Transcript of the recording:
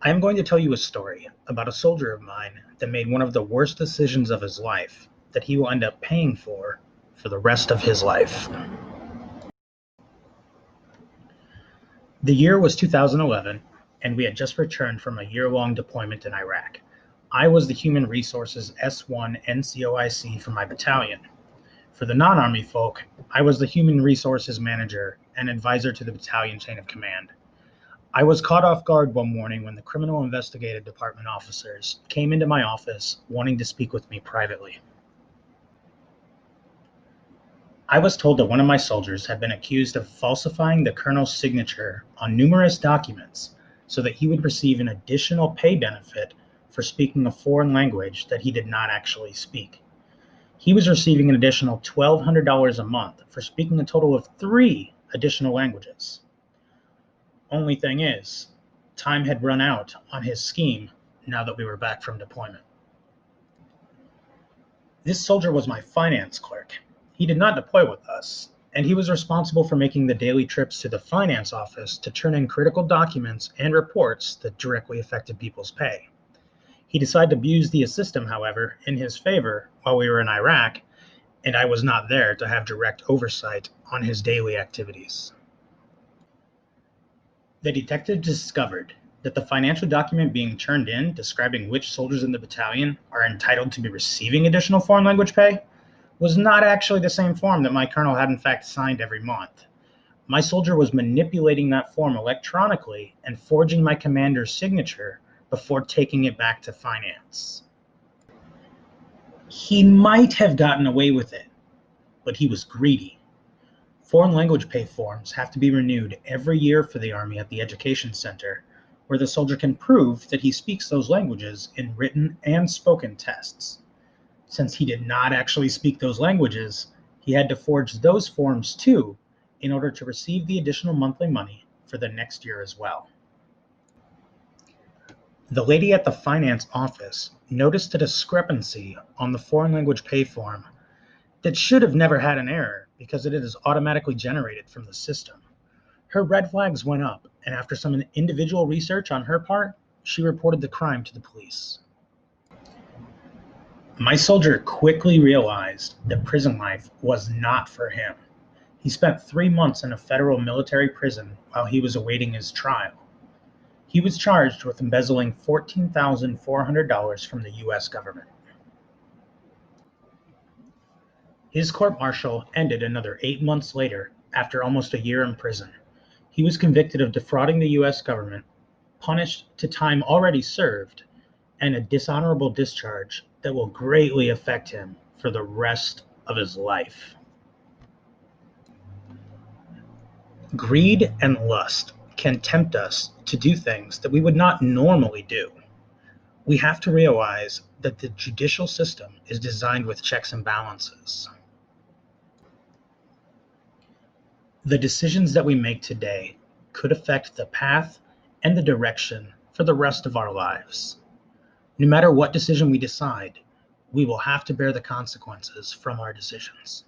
I am going to tell you a story about a soldier of mine that made one of the worst decisions of his life that he will end up paying for the rest of his life. The year was 2011, and we had just returned from a year-long deployment in Iraq. I was the Human Resources S1 NCOIC for my battalion. For the non-Army folk, I was the Human Resources Manager and advisor to the battalion chain of command. I was caught off guard one morning when the Criminal Investigative Department officers came into my office wanting to speak with me privately. I was told that one of my soldiers had been accused of falsifying the colonel's signature on numerous documents so that he would receive an additional pay benefit for speaking a foreign language that he did not actually speak. He was receiving an additional $1,200 a month for speaking a total of 3 additional languages. Only thing is, time had run out on his scheme now that we were back from deployment. This soldier was my finance clerk. He did not deploy with us, and he was responsible for making the daily trips to the finance office to turn in critical documents and reports that directly affected people's pay. He decided to abuse the system, however, in his favor while we were in Iraq, and I was not there to have direct oversight on his daily activities. The detective discovered that the financial document being turned in describing which soldiers in the battalion are entitled to be receiving additional foreign language pay was not actually the same form that my colonel had in fact signed every month. My soldier was manipulating that form electronically and forging my commander's signature before taking it back to finance. He might have gotten away with it, but he was greedy. Foreign language pay forms have to be renewed every year for the Army at the Education Center, where the soldier can prove that he speaks those languages in written and spoken tests. Since he did not actually speak those languages, he had to forge those forms too in order to receive the additional monthly money for the next year as well. The lady at the finance office noticed a discrepancy on the foreign language pay form that should have never had an error because it is automatically generated from the system. Her red flags went up, and after some individual research on her part, she reported the crime to the police. My soldier quickly realized that prison life was not for him. He spent 3 months in a federal military prison while he was awaiting his trial. He was charged with embezzling $14,400 from the U.S. government. His court-martial ended another 8 months later after almost a year in prison. He was convicted of defrauding the U.S. government, punished to time already served, and a dishonorable discharge that will greatly affect him for the rest of his life. Greed and lust can tempt us to do things that we would not normally do. We have to realize that the judicial system is designed with checks and balances. The decisions that we make today could affect the path and the direction for the rest of our lives. No matter what decision we decide, we will have to bear the consequences from our decisions.